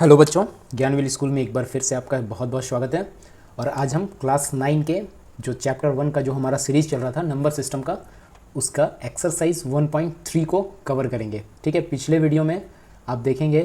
Hello बच्चों, ज्ञानविल school में एक बार फिर से आपका बहुत बहुत स्वागत है। और आज हम क्लास 9 के जो चैप्टर 1 का जो हमारा सीरीज़ चल रहा था नंबर सिस्टम का, उसका एक्सरसाइज 1.3 को कवर करेंगे। ठीक है, पिछले वीडियो में आप देखेंगे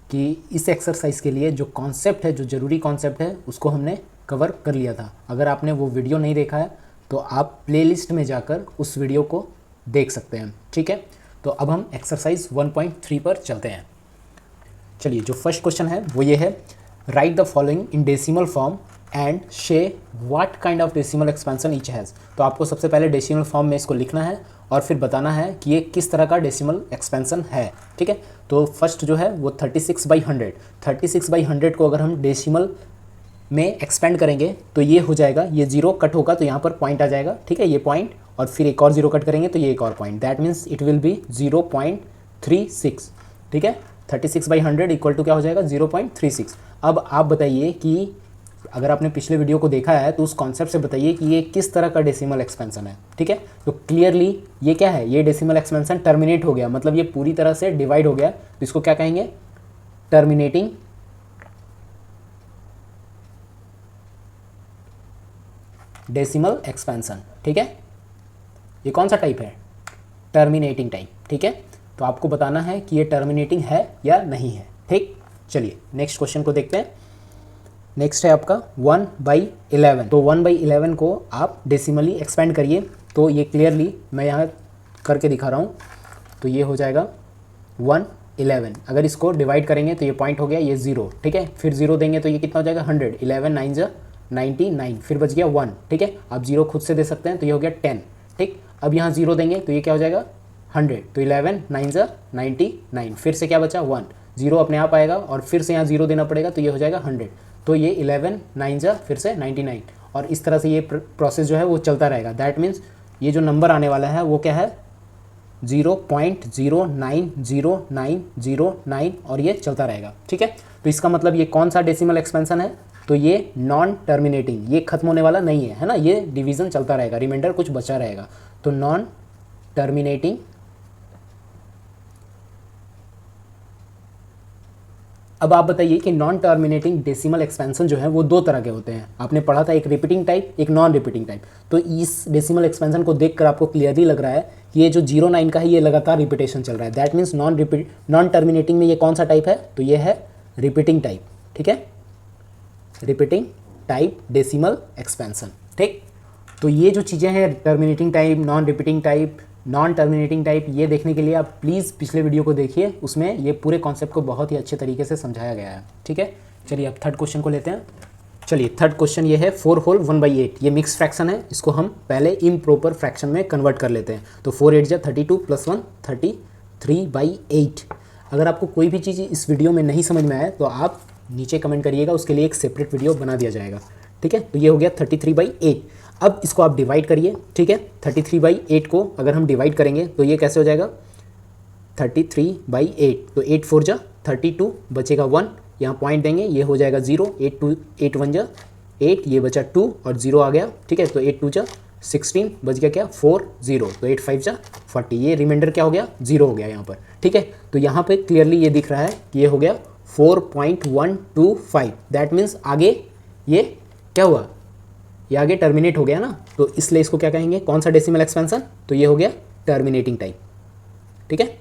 कि इस एक्सरसाइज के लिए जो कॉन्सेप्ट है, जो ज़रूरी कॉन्सेप्ट है, उसको हमने कवर कर लिया था। अगर आपने वो वीडियो नहीं देखा है तो आप प्लेलिस्ट में जाकर उस वीडियो को देख सकते हैं। ठीक है, तो अब हम एक्सरसाइज 1.3 पर चलते हैं। चलिए, जो फर्स्ट क्वेश्चन है वो ये है, write the following in decimal form and say what kind of decimal expansion each has. तो आपको सबसे पहले डेसिमल फॉर्म में इसको लिखना है और फिर बताना है कि ये किस तरह का डेसिमल एक्सपेंशन है। ठीक है, तो फर्स्ट जो है वो 36/100। 36/100 को अगर हम डेसिमल में एक्सपेंड करेंगे तो ये हो जाएगा, ये जीरो कट होगा तो यहाँ पर पॉइंट आ जाएगा। ठीक है, ये पॉइंट, और फिर एक और जीरो कट करेंगे तो ये एक और point, that means it will be 0.36। ठीक है, 36/100 इक्वल टू क्या हो जाएगा, 0.36। अब आप बताइए कि अगर आपने पिछले वीडियो को देखा है तो उस कॉन्सेप्ट से बताइए कि ये किस तरह का डेसिमल एक्सपेंशन है। ठीक है, तो क्लियरली ये क्या है, ये डेसिमल एक्सपेंशन टर्मिनेट हो गया, मतलब ये पूरी तरह से डिवाइड हो गया, तो इसको क्या कहेंगे, टर्मिनेटिंग डेसिमल एक्सपेंशन। ठीक है, ये कौन सा टाइप है, टर्मिनेटिंग टाइप। ठीक है, तो आपको बताना है कि ये टर्मिनेटिंग है या नहीं है। ठीक, चलिए नेक्स्ट क्वेश्चन को देखते हैं। नेक्स्ट है आपका 1/11। तो 1/11 को आप डेसिमली एक्सपेंड करिए, तो ये क्लियरली मैं यहाँ करके दिखा रहा हूँ, तो ये हो जाएगा 111। अगर इसको डिवाइड करेंगे तो ये पॉइंट हो गया, ये 0। ठीक है, फिर 0 देंगे तो ये कितना हो जाएगा, 100। 11 9 99, फिर बच गया 1। ठीक है, आप 0 खुद से दे सकते हैं तो ये हो गया 10। ठीक, अब यहाँ 0 देंगे तो ये क्या हो जाएगा, 100। तो 11 9 99, फिर से क्या बचा, 1। 0 अपने आप आएगा और फिर से यहाँ 0 देना पड़ेगा तो ये हो जाएगा 100। तो ये 11 9 फिर से 99, और इस तरह से ये प्रोसेस जो है वो चलता रहेगा। दैट मीन्स ये जो नंबर आने वाला है वो क्या है, 0.09009, और ये चलता रहेगा। ठीक है, तो इसका मतलब ये कौन सा डेसिमल एक्सपेंशन है, तो ये नॉन टर्मिनेटिंग, ये खत्म होने वाला नहीं है, है ना, ये डिवीजन चलता रहेगा, रिमाइंडर कुछ बचा रहेगा, तो नॉन टर्मिनेटिंग। अब आप बताइए कि नॉन टर्मिनेटिंग डेसिमल एक्सपेंशन जो है वो दो तरह के होते हैं। आपने पढ़ा था, एक रिपीटिंग टाइप, एक नॉन रिपीटिंग टाइप। तो इस डेसिमल एक्सपेंशन को देखकर आपको क्लियरली लग रहा है कि ये जो 09 का है ये लगातार रिपीटेशन चल रहा है। दैट मीन्स नॉन टर्मिनेटिंग में ये कौन सा टाइप है, तो ये है रिपीटिंग टाइप। ठीक है, रिपीटिंग टाइप डेसिमल एक्सपेंशन। ठीक, तो ये जो चीज़ें हैं, terminating type, non repeating type, non terminating type, ये देखने के लिए आप प्लीज़ पिछले वीडियो को देखिए, उसमें ये पूरे कॉन्सेप्ट को बहुत ही अच्छे तरीके से समझाया गया है। ठीक है, चलिए अब थर्ड क्वेश्चन को लेते हैं। चलिए थर्ड क्वेश्चन ये है 4 होल 1/8। ये मिक्स फ्रैक्शन है, इसको हम पहले इम्प्रॉपर फ्रैक्शन में कन्वर्ट कर लेते हैं। तो 4 8 32 + 1 33/8। अगर आपको कोई भी चीज़ इस वीडियो में नहीं समझ में आए तो आप नीचे कमेंट करिएगा, उसके लिए एक सेपरेट वीडियो बना दिया जाएगा। ठीक है, तो ये हो गया 33/8। अब इसको आप डिवाइड करिए। ठीक है, 33/8 को अगर हम डिवाइड करेंगे तो ये कैसे हो जाएगा, 33/8, तो 8 4 32, बचेगा 1, यहाँ पॉइंट देंगे, ये हो जाएगा 0। 8 1 8, ये बचा 2 और 0 आ गया। ठीक है, तो 8 2 16, बच गया क्या, 4 0, तो 8 5 40, ये रिमाइंडर क्या हो गया, 0 हो गया यहाँ पर। ठीक है, तो यहाँ पे क्लियरली ये दिख रहा है कि ये हो गया 4.125। दैट मीन्स आगे ये क्या हुआ, ये आगे टर्मिनेट हो गया ना, तो इसलिए इसको क्या कहेंगे, कौन सा डेसिमल एक्सपेंशन, तो ये हो गया टर्मिनेटिंग टाइप। ठीक है,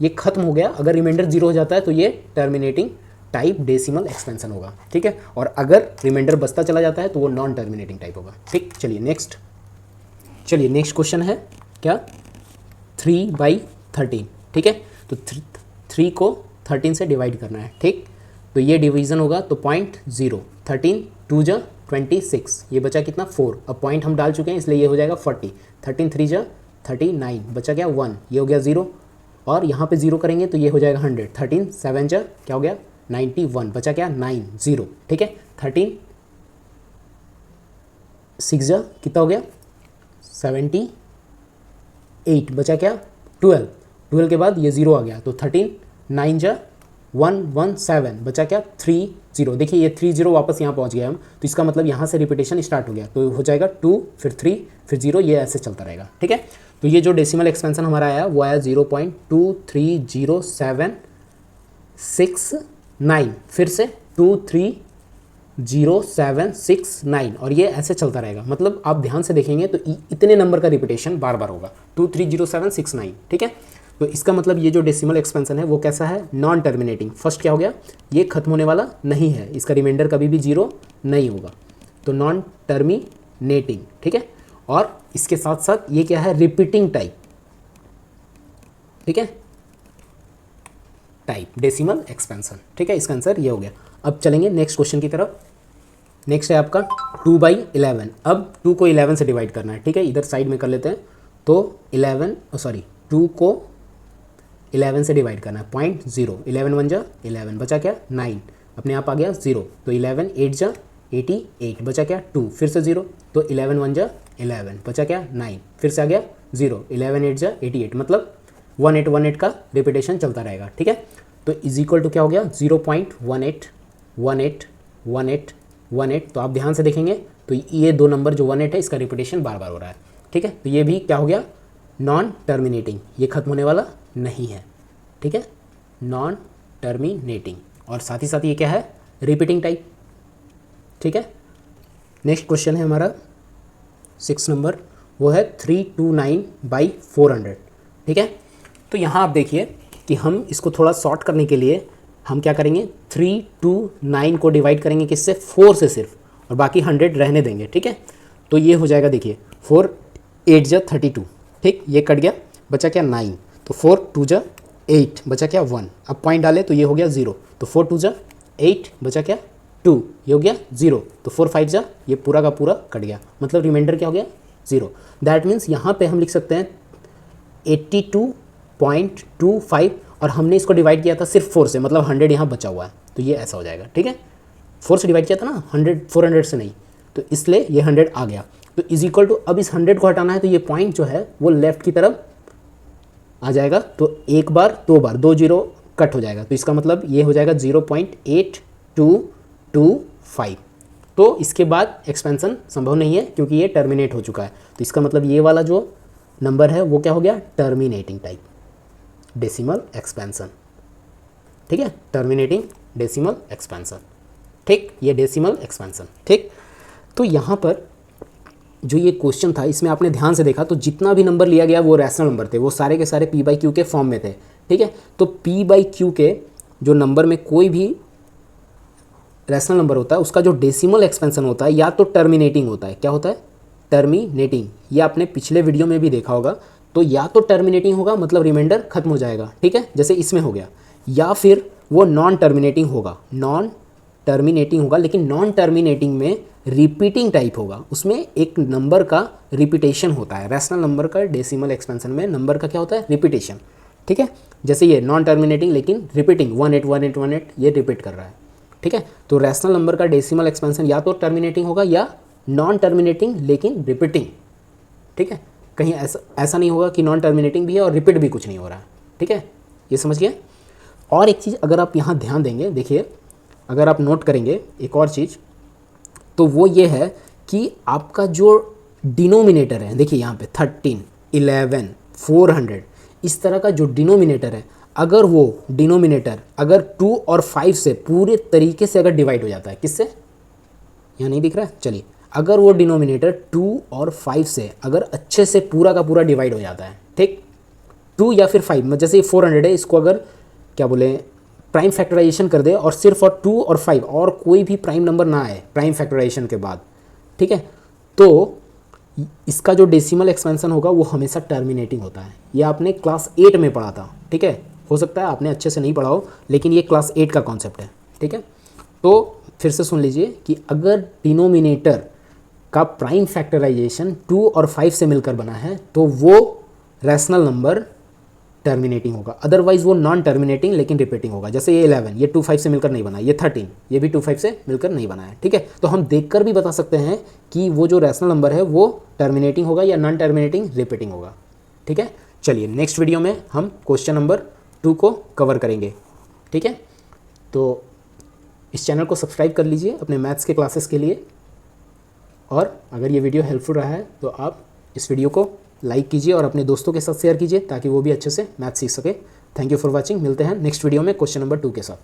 ये खत्म हो गया, अगर रिमाइंडर 0 हो जाता है तो ये टर्मिनेटिंग टाइप डेसिमल एक्सपेंशन होगा। ठीक है, और अगर रिमाइंडर बचता चला जाता है तो वो नॉन टर्मिनेटिंग टाइप होगा। ठीक, चलिए नेक्स्ट क्वेश्चन है क्या, 3/13। ठीक है, तो 3 को 13 से डिवाइड करना है। ठीक, तो ये डिवीजन होगा तो 0.0, 13 2 26, ये बचा कितना, 4। अब पॉइंट हम डाल चुके हैं इसलिए ये हो जाएगा 40। 13 3 39, बचा क्या, 1, ये हो गया 0, और यहाँ पे 0 करेंगे तो ये हो जाएगा 100। 13 7 क्या हो गया, 91, बचा क्या, 9 0। ठीक है, 13 6 कितना हो गया, 78, बचा क्या, 12 के बाद ये 0 आ गया, तो 13 9 117, बचा क्या, 30। देखिए ये 30 वापस यहाँ पहुँच गया हम, तो इसका मतलब यहाँ से रिपीटेशन स्टार्ट हो गया, तो हो जाएगा 2 फिर 3 फिर 0, ये ऐसे चलता रहेगा। ठीक है, तो ये जो डेसिमल एक्सपेंशन हमारा आया वो आया 0.2307 6 9, फिर से 2 3 0 7 6 9, और ये ऐसे चलता रहेगा। मतलब आप ध्यान से देखेंगे तो इतने नंबर का रिपीटेशन बार बार होगा, 2 3 0 7 6 9, ठीक है। तो इसका मतलब ये जो डेसिमल एक्सपेंशन है वो कैसा है, नॉन टर्मिनेटिंग। फर्स्ट क्या हो गया, ये खत्म होने वाला नहीं है, इसका रिमाइंडर कभी भी 0 नहीं होगा, तो नॉन टर्मिनेटिंग, ठीक है। और इसके साथ साथ ये क्या है, रिपीटिंग टाइप, ठीक है, टाइप डेसिमल एक्सपेंशन, ठीक है। इसका आंसर ये हो गया। अब चलेंगे नेक्स्ट क्वेश्चन की तरफ। नेक्स्ट है आपका 2/11। अब 2 को 11 से डिवाइड करना है, ठीक है। इधर साइड में कर लेते हैं। तो 2 को 11 से डिवाइड करना है, 0.0, 11 1 जा 11, बचा क्या 9, अपने आप आ गया 0, तो 11 8 जा 88, बचा क्या 2, फिर से 0, तो 11 1 जा 11, बचा क्या 9, फिर से आ गया 0, 11 8 जा 88, मतलब 1818 का रिपीटेशन चलता रहेगा, ठीक है। तो इज इक्वल टू क्या हो गया, 0.18181818। तो आप ध्यान से देखेंगे तो ये दो नंबर जो 18 है इसका रिपीटेशन बार बार हो रहा है, ठीक है। तो ये भी क्या हो गया, नॉन टर्मिनेटिंग, ये खत्म होने वाला नहीं है, ठीक है, नॉन टर्मिनेटिंग। और साथ ही साथ ये क्या है, रिपीटिंग टाइप, ठीक है। नेक्स्ट क्वेश्चन है हमारा 6 नंबर, वो है 329/400, ठीक है। तो यहाँ आप देखिए कि हम इसको थोड़ा शॉर्ट करने के लिए हम क्या करेंगे, 329 को डिवाइड करेंगे किससे, 4 से सिर्फ, और बाकी 100 रहने देंगे, ठीक है। तो ये हो जाएगा, देखिए 4 8 जा 32, ठीक, ये कट गया, बचा क्या 9, तो 4 2 जा 8, बचा क्या 1, अब पॉइंट डाले तो ये हो गया 0, तो 4 2 जा 8, बचा क्या 2, ये हो गया 0, तो 4 5 जा, ये पूरा का पूरा कट गया, मतलब रिमाइंडर क्या हो गया 0। दैट मीन्स यहाँ पे हम लिख सकते हैं 82.25, और हमने इसको डिवाइड किया था सिर्फ 4 से, मतलब 100 यहाँ बचा हुआ है, तो ये ऐसा हो जाएगा, ठीक है। 4 से डिवाइड किया था ना, 400 से नहीं, तो इसलिए ये 100 आ गया। तो इज इक्वल टू, अब इस 100 को हटाना है तो ये पॉइंट जो है वो लेफ्ट की तरफ आ जाएगा, तो एक बार 2 बार 2 0 कट हो जाएगा, तो इसका मतलब ये हो जाएगा 0.8225। तो इसके बाद एक्सपेंशन संभव नहीं है क्योंकि ये टर्मिनेट हो चुका है, तो इसका मतलब ये वाला जो नंबर है वो क्या हो गया, टर्मिनेटिंग टाइप डेसिमल एक्सपेंशन, ठीक है, टर्मिनेटिंग डेसिमल एक्सपेंशन, ठीक, ये डेसिमल एक्सपेंशन, ठीक। तो यहाँ पर जो ये क्वेश्चन था इसमें आपने ध्यान से देखा तो जितना भी नंबर लिया गया वो रैशनल नंबर थे, वो सारे के सारे p/q के फॉर्म में थे, ठीक है। तो p/q के जो नंबर में कोई भी रैशनल नंबर होता है उसका जो डेसिमल एक्सपेंशन होता है या तो टर्मिनेटिंग होता है, क्या होता है, टर्मिनेटिंग, ये आपने पिछले वीडियो में भी देखा होगा। तो या तो टर्मिनेटिंग होगा मतलब रिमाइंडर खत्म हो जाएगा, ठीक है, जैसे इसमें हो गया, या फिर वो नॉन टर्मिनेटिंग होगा, नॉन टर्मिनेटिंग होगा, लेकिन नॉन टर्मिनेटिंग में रिपीटिंग टाइप होगा, उसमें एक नंबर का रिपीटेशन होता है। रैशनल नंबर का डेसिमल एक्सपेंशन में नंबर का क्या होता है, रिपीटेशन, ठीक है। जैसे ये नॉन टर्मिनेटिंग लेकिन रिपीटिंग 181818 ये रिपीट कर रहा है, ठीक है। तो रैशनल नंबर का डेसिमल एक्सपेंशन या तो टर्मिनेटिंग होगा या नॉन टर्मिनेटिंग लेकिन रिपीटिंग, ठीक है। कहीं ऐसा नहीं होगा कि नॉन टर्मिनेटिंग भी है और रिपीट भी कुछ नहीं हो रहा है, ठीक है, ये समझिए। और एक चीज़ अगर आप यहाँ ध्यान देंगे, देखिए अगर आप नोट करेंगे एक और चीज़, तो वो ये है कि आपका जो डिनोमिनेटर है, देखिए यहाँ पे 13 11 400 इस तरह का जो डिनोमिनेटर है, अगर वो डिनोमिनेटर अगर 2 और 5 से पूरे तरीके से अगर डिवाइड हो जाता है, किससे, यहाँ नहीं दिख रहा है, चलिए, अगर वो डिनोमिनेटर 2 और 5 से अगर अच्छे से पूरा का पूरा डिवाइड हो जाता है, ठीक, 2 या फिर 5, जैसे ये 400 है, इसको अगर क्या बोले प्राइम फैक्टराइजेशन कर दे और सिर्फ और 2 और 5 और कोई भी प्राइम नंबर ना आए प्राइम फैक्टराइजेशन के बाद, ठीक है, तो इसका जो डेसिमल एक्सपेंशन होगा वो हमेशा टर्मिनेटिंग होता है। ये आपने क्लास 8 में पढ़ा था, ठीक है, हो सकता है आपने अच्छे से नहीं पढ़ा हो, लेकिन ये क्लास 8 का कॉन्सेप्ट है, ठीक है। तो फिर से सुन लीजिए कि अगर डिनोमिनेटर का प्राइम फैक्टराइजेशन 2 और 5 से मिलकर बना है तो वो रैशनल नंबर टर्मिनेटिंग होगा, अदरवाइज वो नॉन टर्मिनेटिंग लेकिन रिपीटिंग होगा। जैसे ये 11 ये 2 5 से मिलकर नहीं बना, ये 13 ये भी 2 5 से मिलकर नहीं बना है, ठीक है। तो हम देखकर भी बता सकते हैं कि वो जो रैशनल नंबर है वो टर्मिनेटिंग होगा या नॉन टर्मिनेटिंग रिपीटिंग होगा, ठीक है। चलिए नेक्स्ट वीडियो में हम क्वेश्चन नंबर 2 को कवर करेंगे, ठीक है। तो इस चैनल को सब्सक्राइब कर लीजिए अपने मैथ्स के क्लासेस के लिए, और अगर ये वीडियो हेल्पफुल रहा है तो आप इस वीडियो को लाइक कीजिए और अपने दोस्तों के साथ शेयर कीजिए ताकि वो भी अच्छे से मैथ सीख सके। थैंक यू फॉर वॉचिंग, मिलते हैं नेक्स्ट वीडियो में क्वेश्चन नंबर 2 के साथ।